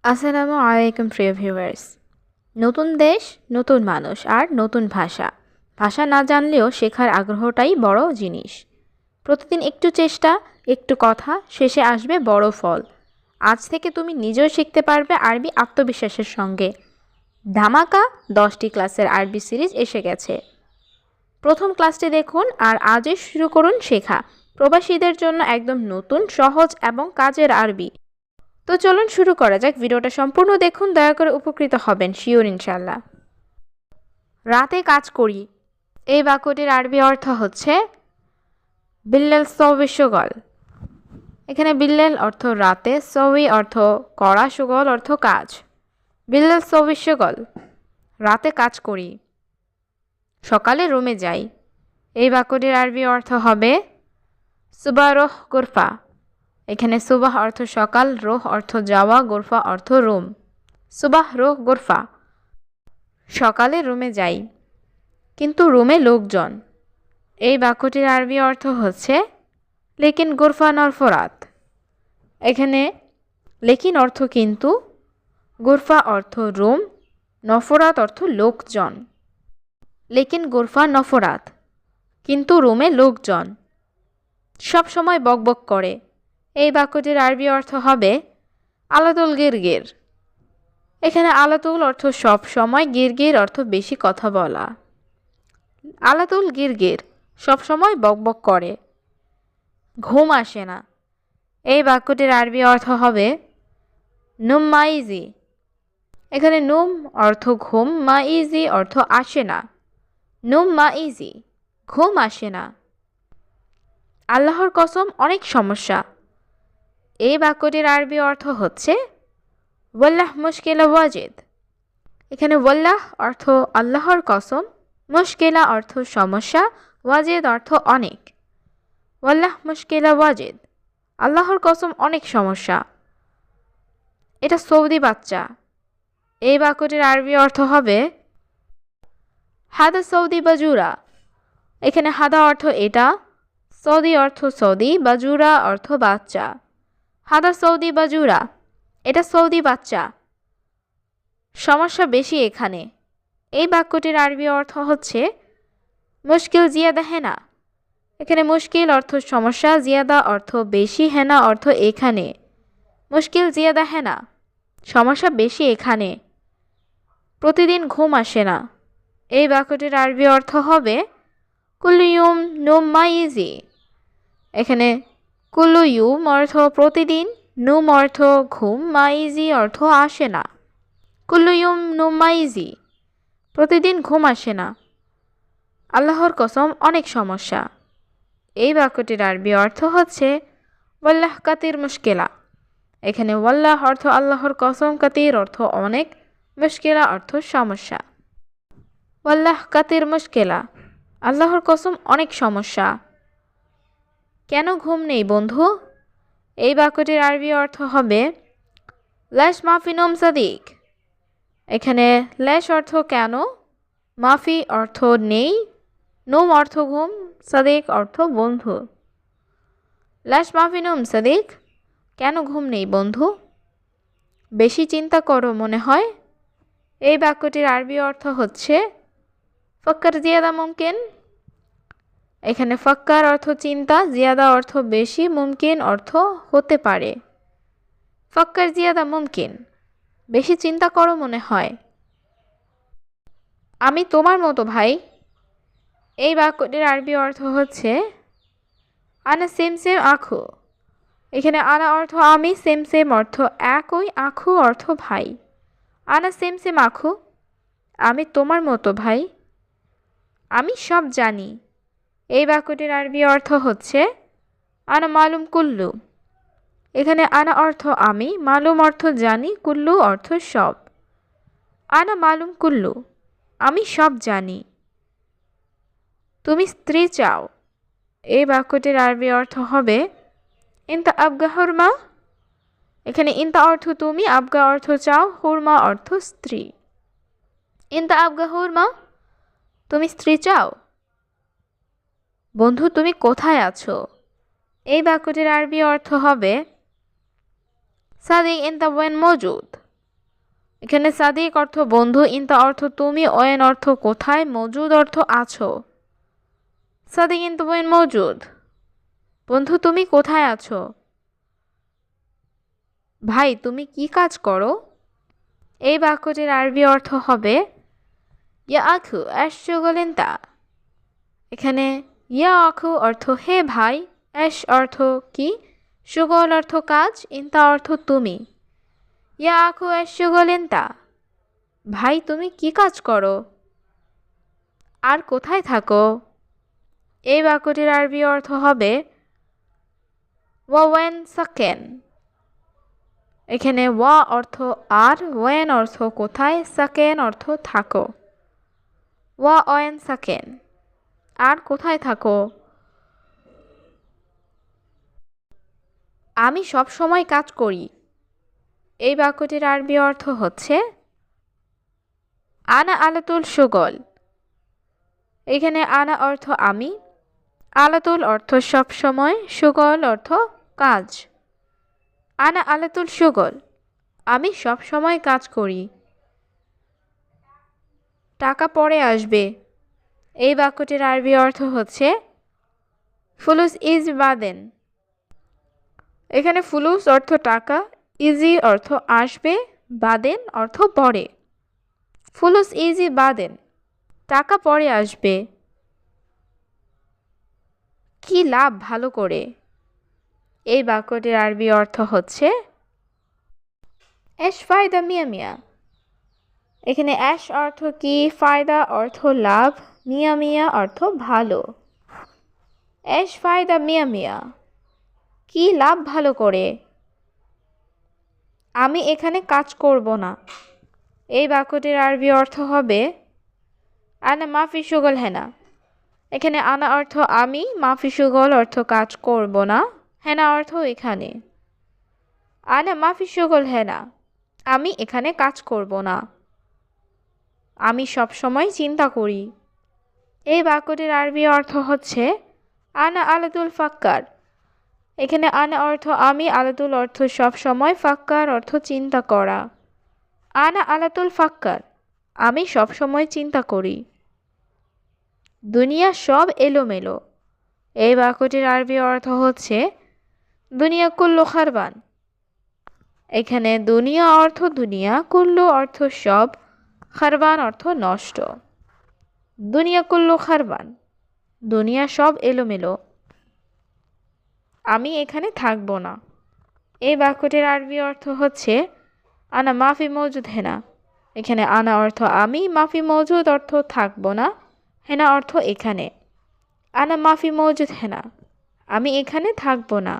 আসসালামু আলাইকুম প্রিয় ভিউয়ার্স। নতুন দেশ, নতুন মানুষ আর নতুন ভাষা। ভাষা না জানলেও শেখার আগ্রহটাই বড় জিনিস। প্রতিদিন একটু চেষ্টা, একটু কথা, শেষে আসবে বড় ফল। আজ থেকে তুমি নিজেও শিখতে পারবে আরবি আত্মবিশ্বাসের সঙ্গে। ধামাকা 10টি ক্লাসের আরবি সিরিজ এসে গেছে। প্রথম ক্লাসটি দেখুন আর আজই শুরু করুন শেখা। প্রবাসীদের জন্য একদম নতুন, সহজ এবং কাজের আরবি। তো চলুন শুরু করা যাক। ভিডিওটা সম্পূর্ণ দেখুন, দয়া করে উপকৃত হবেন শিওর ইনশাল্লাহ। রাতে কাজ করি, এই বাক্যটির আরবি অর্থ হচ্ছে বিল্লাল সৌবি সুগল। এখানে বিল্লাল অর্থ রাতে, সৌবি অর্থ করা, সুগল অর্থ কাজ। বিল্লাল সৌবি সুগল, রাতে কাজ করি। সকালে রুমে যাই, এই বাক্যটির আরবি অর্থ হবে সুবা রোহ গুরফা। এখানে সুবাহ অর্থ সকাল, রোহ অর্থ যাওয়া, গোরফা অর্থ রুম। সুবাহ রোহ গোরফা, সকালে রুমে যাই কিন্তু রুমে লোকজন। এই বাক্যটির আরবি অর্থ হচ্ছে লেকিন গোরফা নরফরাত। এখানে লেকিন অর্থ কিন্তু, গোরফা অর্থ রুম, নফরাত অর্থ লোকজন। লেকিন গোরফা নফরাত, কিন্তু রুমে লোকজন। সব সময় বকবক করে, এই বাক্যটির আরবি অর্থ হবে আলাতুল গিরগির। এখানে আলাতুল অর্থ সব সময়, গিরগির অর্থ বেশি কথা বলা। আলাতুল গিরগির, সব সময় বকবক করে। ঘুম আসে না, এই বাক্যটির আরবি অর্থ হবে নুম মাইজি। এখানে নুম অর্থ ঘুম, মাইজি অর্থ আসে না। নুম মাইজি, ঘুম আসে না। আল্লাহর কসম অনেক সমস্যা, এই বাক্যটির আরবি অর্থ হচ্ছে ওয়াল্লাহ মুশকিলা ওয়াজিদ। এখানে ওয়াল্লাহ অর্থ আল্লাহর কসম, মুশকিলা অর্থ সমস্যা, ওয়াজিদ অর্থ অনেক। ওয়াল্লাহ মুশকিলা ওয়াজিদ, আল্লাহর কসম অনেক সমস্যা। এটা সৌদি বাচ্চা, এই বাক্যটির আরবি অর্থ হবে হাদা সৌদি বাজুরা। এখানে হাদা অর্থ এটা, সৌদি অর্থ সৌদি, বাজুরা অর্থ বাচ্চা। হাদা সৌদি বাজুরা, এটা সৌদি বাচ্চা। সমস্যা বেশি এখানে, এই বাক্যটির আরবি অর্থ হচ্ছে মুশকিল জিয়াদা হেনা। এখানে মুশকিল অর্থ সমস্যা, জিয়াদা অর্থ বেশি, হেনা অর্থ এখানে। মুশকিল জিয়াদা হেনা, সমস্যা বেশি এখানে। প্রতিদিন ঘুম আসে না, এই বাক্যটির আরবি অর্থ হবে কুল্লু ইউম নুম মাইজি। এখানে কুল্লু ইউম অর্থ প্রতিদিন, নুম অর্থ ঘুম, মাইজি অর্থ আসে না। কুল্লু ইউম নুম মাইজি, প্রতিদিন ঘুম আসে না। আল্লাহর কসম অনেক সমস্যা, এই বাক্যটির আরবি অর্থ হচ্ছে ওয়াল্লাহ কাতির মুশকিলা। এখানে ওয়াল্লাহ অর্থ আল্লাহর কসম, কাতির অর্থ অনেক, মুশকিলা অর্থ সমস্যা। ওয়াল্লাহ কাতির মুশকিলা, আল্লাহর কসম অনেক সমস্যা। কেন ঘুম নেই বন্ধু, এই বাক্যটির আরবি অর্থ হবে ল্যাশ মাফি নোম সাদিক। এখানে ল্যাশ অর্থ কেন, মাফি অর্থ নেই, নোম অর্থ ঘুম, সাদিক অর্থ বন্ধু। ল্যাশ মাফি নোম সাদিক, কেন ঘুম নেই বন্ধু। বেশি চিন্তা করো মনে হয়, এই বাক্যটির আরবি অর্থ হচ্ছে ফক্কর জিয়াদা মুমকিন। এখানে ফক্কার অর্থ চিন্তা, জিয়াদা অর্থ বেশি, মুমকিন অর্থ হতে পারে। ফক্কর জিয়াদা মুমকিন, বেশি চিন্তা করো মনে হয়। আমি তোমার মতো ভাই, এই বাক্যটির আরবি অর্থ হচ্ছে আনা সেম সেম আখু। এখানে আনা অর্থ আমি, সেম সেম অর্থ একই, আখু অর্থ ভাই। আনা সেম সেম আখু, আমি তোমার মতো ভাই। আমি সব জানি, এই বাক্যটির আরবি অর্থ হচ্ছে আনা মালুম কুল্লু। এখানে আনা অর্থ আমি, মালুম অর্থ জানি, কুল্লু অর্থ সব। আনা মালুম কুল্লু, আমি সব জানি। তুমি স্ত্রী চাও, এই বাক্যটির আরবি অর্থ হবে ইনতা আবগা হুরমা। এখানে ইনতা অর্থ তুমি, আবগা অর্থ চাও, হুরমা অর্থ স্ত্রী। ইনতা আবগা হুরমা, তুমি স্ত্রী চাও। বন্ধু তুমি কোথায় আছো, এই বাক্যটির আরবি অর্থ হবে সাদিক ইনতা ওয়েন মজুদ। এখানে সাদিক অর্থ বন্ধু, ইনতা অর্থ তুমি, ওয়েন অর্থ কোথায়, মজুদ অর্থ আছো। সাদিক ইনতা ওয়েন মজুদ, বন্ধু তুমি কোথায় আছো। ভাই তুমি কি কাজ করো। এই বাক্যটির আরবি অর্থ হবে ইয়া আখু এশ শুগল ইনতা। এখানে ইয়া আখু অর্থ হে ভাই, এশ অর্থ কি, শুগল অর্থ কাজ, ইনতা অর্থ তুমি। ইয়া আখু এশ শুগল ইনতা, ভাই তুমি কি কাজ করো। আর কোথায় থাকো। এই বাক্যটির আরবি অর্থ হবে ওয়েন সাকেন। এখানে ওয়া অর্থ আর, ওয়েন অর্থ কোথায়, সাকেন অর্থ থাকো। ওয়া ওয়েন সাকেন, আর কোথায় থাকো। আমি সব সময় কাজ করি। এই বাক্যটির আরবি অর্থ হচ্ছে আনা আলাতুল সুগল। এখানে আনা অর্থ আমি, আলাতুল অর্থ সব সময়, সুগল অর্থ কাজ। আনা আলাতুল সুগল, আমি সব সময় কাজ করি। টাকা পরে আসবে। এই বাক্যটির আরবি অর্থ হচ্ছে ফুলুস ইজ বাদেন। এখানে ফুলুস অর্থ টাকা, ইজি অর্থ আসবে, বাদেন অর্থ পরে। ফুলুস ইজি বাদেন, টাকা পরে আসবে। কি লাভ ভালো করে। এই বাক্যটির আরবি অর্থ হচ্ছে এশ ফায়দা মিয়া মিয়া। এখানে এশ অর্থ কি, ফায়দা অর্থ লাভ, মিয়া মিয়া অর্থ ভালো। এশ ফায়দা মিয়া মিয়া, কি লাভ ভালো করে। আমি এখানে কাজ করব না। এই বাক্যটির আরবি অর্থ হবে আনা মাফি সুগল হেনা। এখানে আনা অর্থ আমি, মাফি সুগল অর্থ কাজ করব না, হেনা অর্থ এখানে। আনা মাফি সুগল হেনা, আমি এখানে কাজ করব না। আমি সব সময় চিন্তা করি। এই বাক্যটির আরবি অর্থ হচ্ছে আনা আলাতুল ফাক্কার। এখানে আনা অর্থ আমি, আলাতুল অর্থ সব সময়, ফাক্কার অর্থ চিন্তা করা। আনা আলাতুল ফাক্কার, আমি সব সময় চিন্তা করি। দুনিয়া সব এলোমেলো। এই বাক্যটির আরবি অর্থ হচ্ছে দুনিয়া কুল্লু খারবান। এখানে দুনিয়া অর্থ দুনিয়া, কুল্লু অর্থ সব, খারবান অর্থ নষ্ট। দুনিয়া কুল্লু খারবান, দুনিয়া সব এলোমেলো। আমি এখানে থাকব না। এই বাক্যটির আরবি অর্থ হচ্ছে আনা মাফি মৌজুদ হেনা। এখানে আনা অর্থ আমি, মাফি মৌজুদ অর্থ থাকব না, হেনা অর্থ এখানে। আনা মাফি মৌজুদ হেনা, আমি এখানে থাকব না।